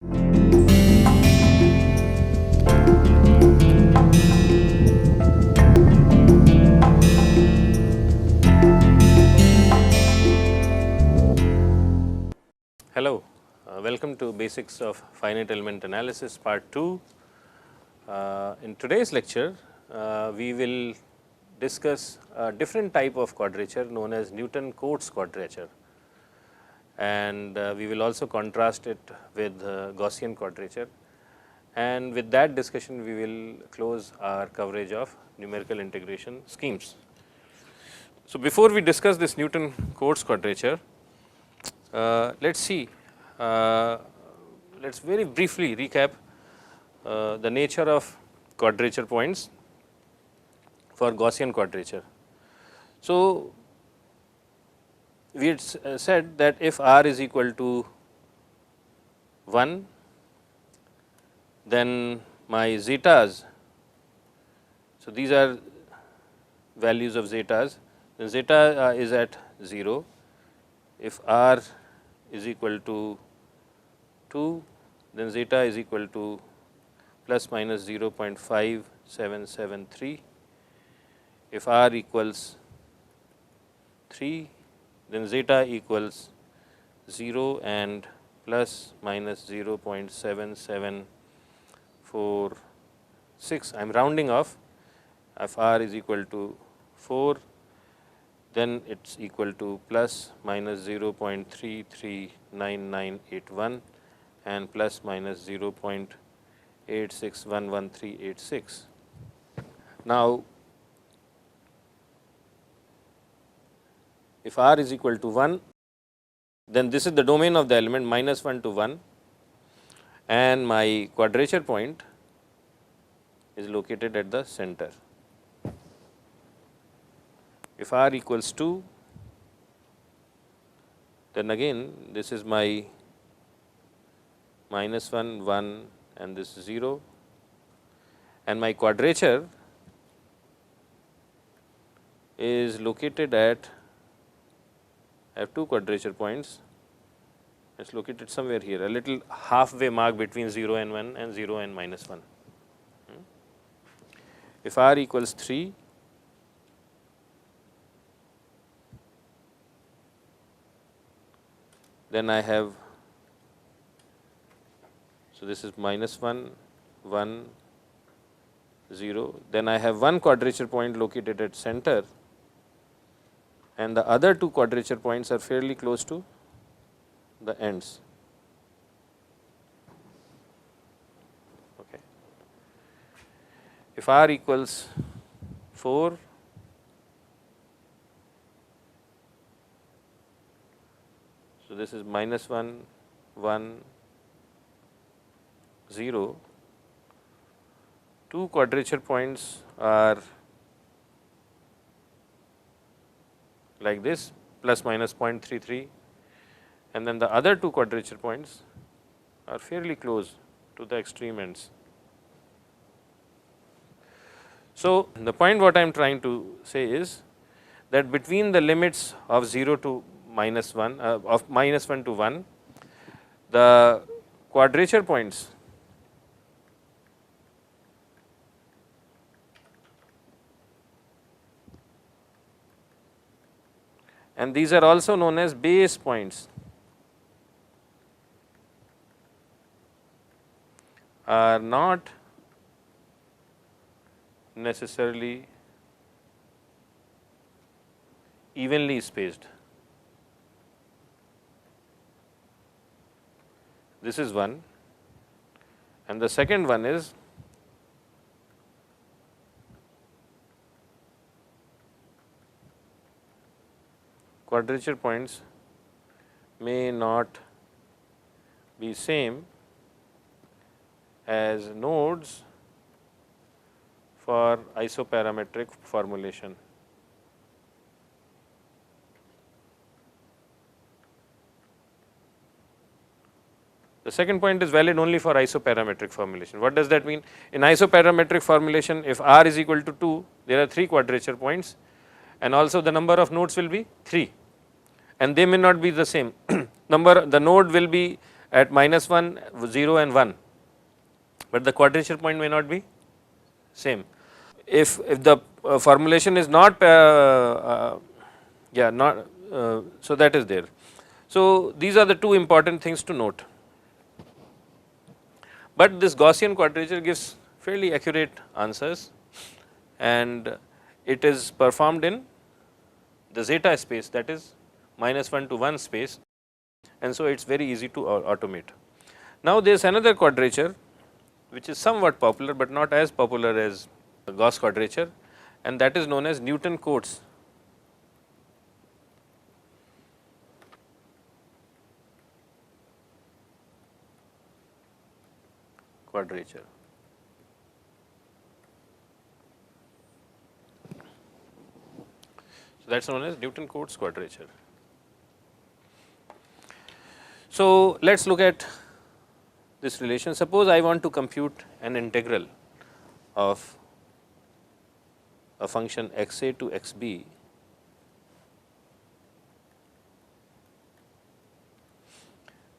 Hello, welcome to Basics of Finite Element Analysis Part 2. In today's lecture, we will discuss a different type of quadrature known as Newton-Cotes quadrature, and we will also contrast it with Gaussian quadrature, and with that discussion we will close our coverage of numerical integration schemes. So, before we discuss this Newton-Cotes quadrature, let's see, let's very briefly recap the nature of quadrature points for Gaussian quadrature. So, we had said that if r is equal to 1, then my zetas, so these are values of zetas, then zeta is at 0. If r is equal to 2, then zeta is equal to plus minus 0.5773. If r equals 3, then zeta equals 0 and plus minus 0.7746. I am rounding off. If r is equal to 4, then it is equal to plus minus 0.339981 and plus minus 0.861136. Now, if r is equal to 1, then this is the domain of the element minus 1 to 1, and my quadrature point is located at the center. If r equals 2, then again this is my minus 1, 1 and this 0, and my quadrature is located at, I have two quadrature points, it is located somewhere here, a little halfway mark between 0 and 1 and 0 and minus 1. If r equals 3, then I have, so this is minus 1, 1, 0, then I have one quadrature point located at center, and the other two quadrature points are fairly close to the ends. Okay. If r equals 4, so this is minus 1, 1, 0, two quadrature points are like this, plus minus 0.33, and then the other two quadrature points are fairly close to the extreme ends. So, the point what I am trying to say is that between the limits of 0 to minus 1, of minus 1 to 1, the quadrature points and these are also known as base points are not necessarily evenly spaced. This is one, and the second one is quadrature points may not be same as nodes for isoparametric formulation. The second point is valid only for isoparametric formulation. What does that mean? In isoparametric formulation, if r is equal to 2, there are 3 quadrature points, and also the number of nodes will be 3, and they may not be the same. The node will be at minus 1, 0 and 1, but the quadrature point may not be same. If the formulation is not not so that is there. So, these are the two important things to note, but this Gaussian quadrature gives fairly accurate answers and it is performed in the zeta space, that is minus 1 to 1 space, and so it is very easy to automate. Now, there is another quadrature which is somewhat popular, but not as popular as the Gauss quadrature, and that is known as Newton-Cotes quadrature. So, that is known as Newton-Cotes quadrature. So, let us look at this relation. Suppose I want to compute an integral of a function x a to x b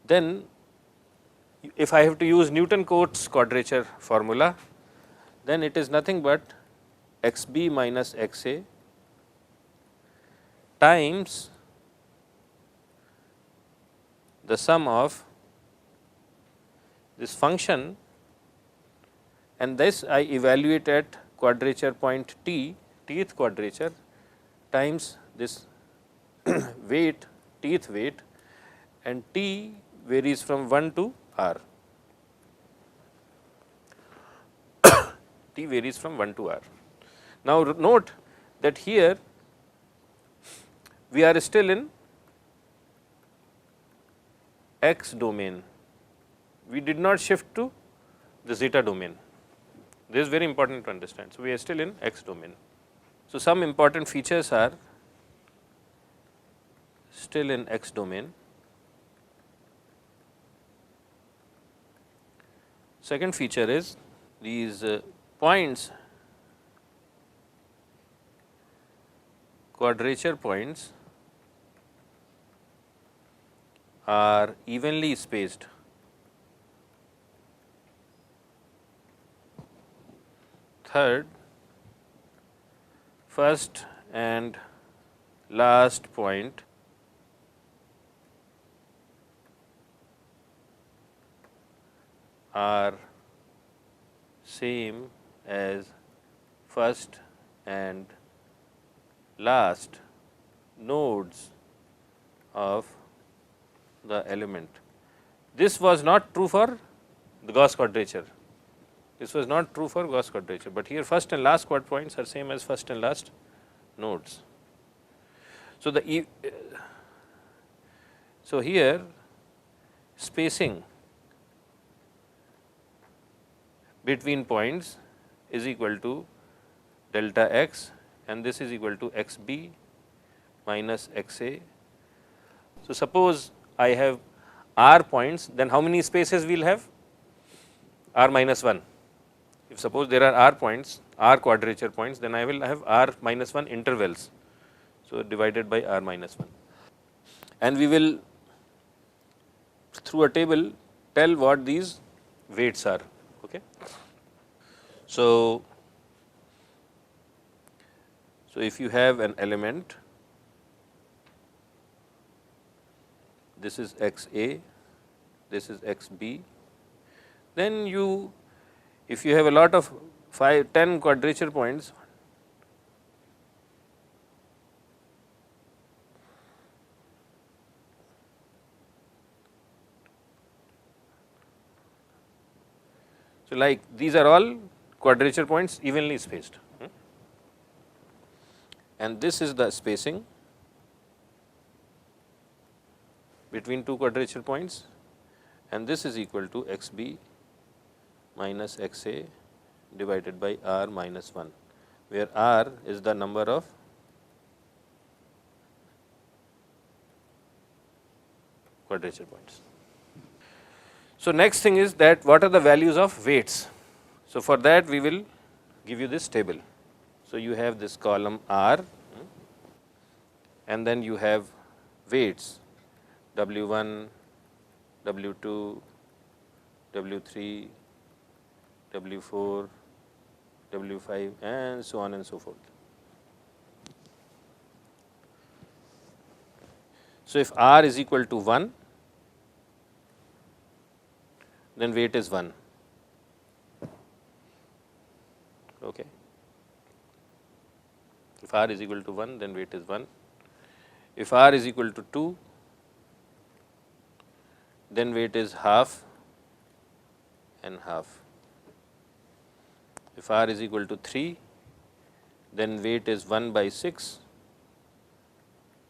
then if I have to use Newton-Cotes quadrature formula, then it is nothing but x b minus x a times the sum of this function, and this I evaluate at quadrature point t, tth quadrature, times this weight, tth weight, and t varies from 1 to r. T varies from 1 to r. Now, note that here we are still in x domain, we did not shift to the zeta domain. This is very important to understand. So, we are still in x domain. So, some important features are still in x domain. Second feature is these points, quadrature points, are evenly spaced. Third, first and last point are same as first and last nodes of the element. This was not true for the Gauss quadrature. This was not true for Gauss quadrature, but here first and last quad points are same as first and last nodes. So, so here spacing between points is equal to delta x, and this is equal to x b minus x a. So, suppose I have r points, then how many spaces we will have? R minus 1. If suppose there are r points, r quadrature points, then I will have r minus 1 intervals. So, divided by r minus 1, and we will through a table tell what these weights are. Okay. So, if you have an element, this is x a, this is x b, then you, if you have a lot of 5, 10 quadrature points, so like these are all quadrature points evenly spaced, and this is the spacing between two quadrature points, and this is equal to x b minus x a divided by r minus 1, where r is the number of quadrature points. So, next thing is that what are the values of weights. So, for that we will give you this table. So, you have this column r, and then you have weights W1, W2, W3, W4, W5 and so on and so forth. So, if R is equal to 1, then weight is 1. Okay. If R is equal to 1, then weight is 1. If R is equal to 2, then weight is half and half. If R is equal to 3, then weight is 1 by 6,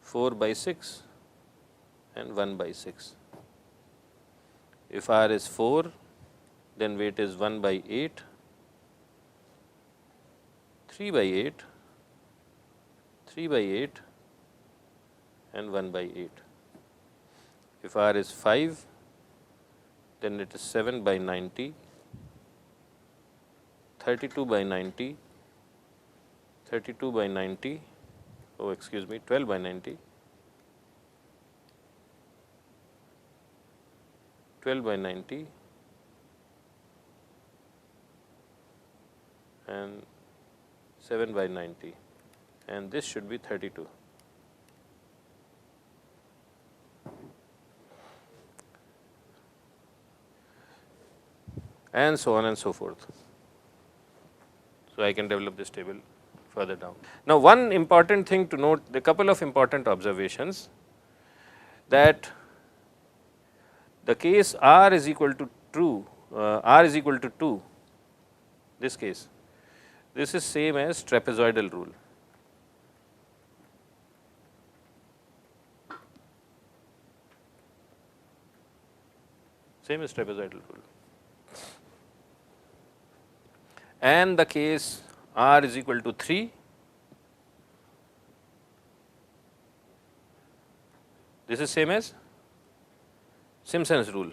4 by 6 and 1 by 6. If R is 4, then weight is 1 by 8, 3 by 8, 3 by 8 and 1 by 8. If R is 5, then it is 7 by 90, 32 by 90, 32 by 90, oh excuse me, 12 by 90, 12 by 90 and 7 by 90, and this should be 32. And so on and so forth. So, I can develop this table further down. Now, one important thing to note, the couple of important observations, that the case R is equal to true, R is equal to 2, this case, this is same as trapezoidal rule. Same as trapezoidal rule. And the case R is equal to 3, this is same as Simpson's rule.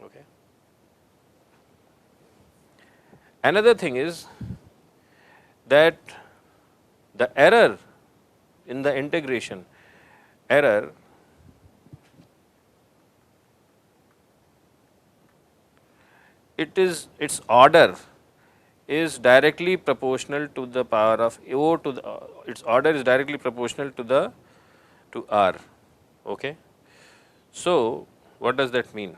Okay. Another thing is that the error in the integration, error its order is directly proportional to the power of O to the its order is directly proportional to R. Okay. So, what does that mean?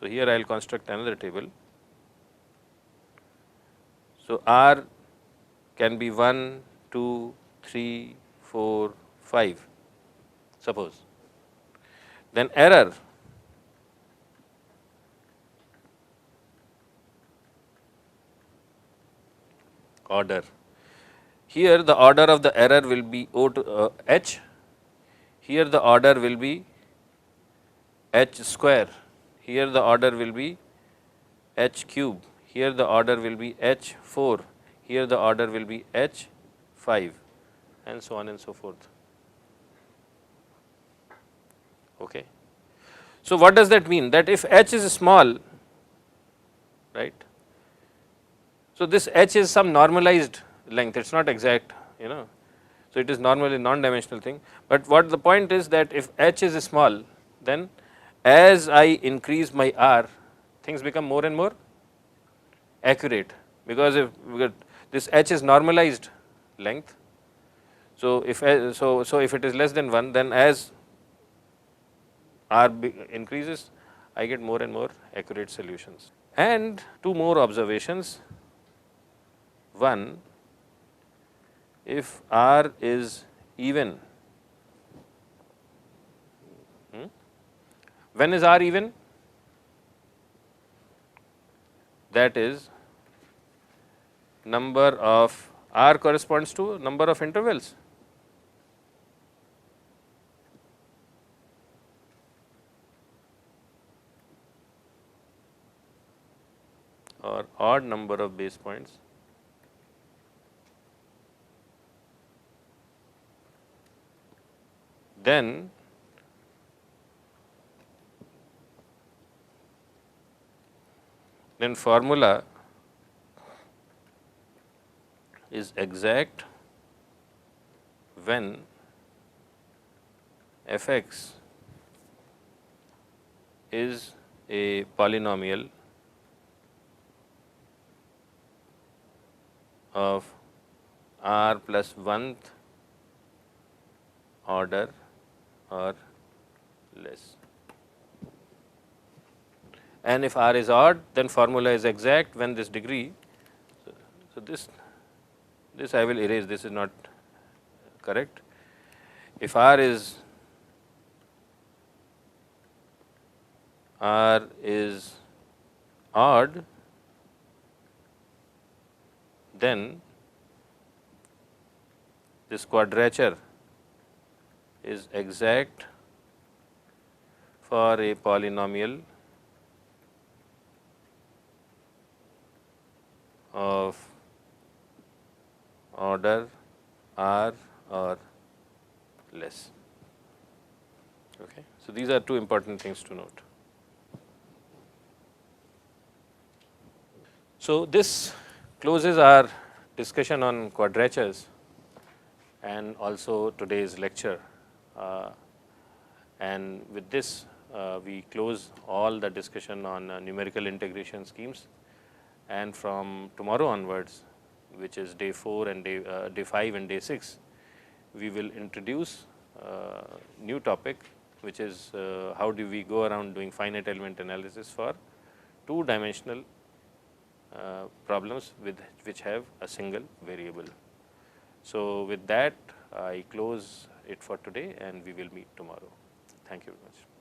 So, here I will construct another table. So, R can be 1, 2, 3, 4, 5, suppose. Then error order. Here the order of the error will be O to H. Here the order will be H square. Here the order will be H cube. Here the order will be H4. Here the order will be H5 and so on and so forth. Okay. So, what does that mean? That if H is small, right. So, this H is some normalized length, it is not exact, you know. So, it is normally non-dimensional thing, but what the point is that if H is small, then as I increase my R, things become more and more accurate, because if this H is normalized length. So, if it is less than 1, then as R increases, I get more and more accurate solutions. And two more observations. One, if R is even, when is R even? That is, number of R corresponds to number of intervals. Or odd number of base points. Then formula is exact when f x is a polynomial of r plus 1th order or less. And if r is odd, then formula is exact when this degree. So, this I will erase, this is not correct. If r is odd, then this quadrature is exact for a polynomial of order r or less. Okay. So, these are two important things to note. So, this closes our discussion on quadratures and also today's lecture. And with this, we close all the discussion on numerical integration schemes. And from tomorrow onwards, which is day 4 and day 5 and day 6, we will introduce new topic, which is how do we go around doing finite element analysis for two-dimensional problems which have a single variable. So, with that, I close it for today and we will meet tomorrow. Thank you very much.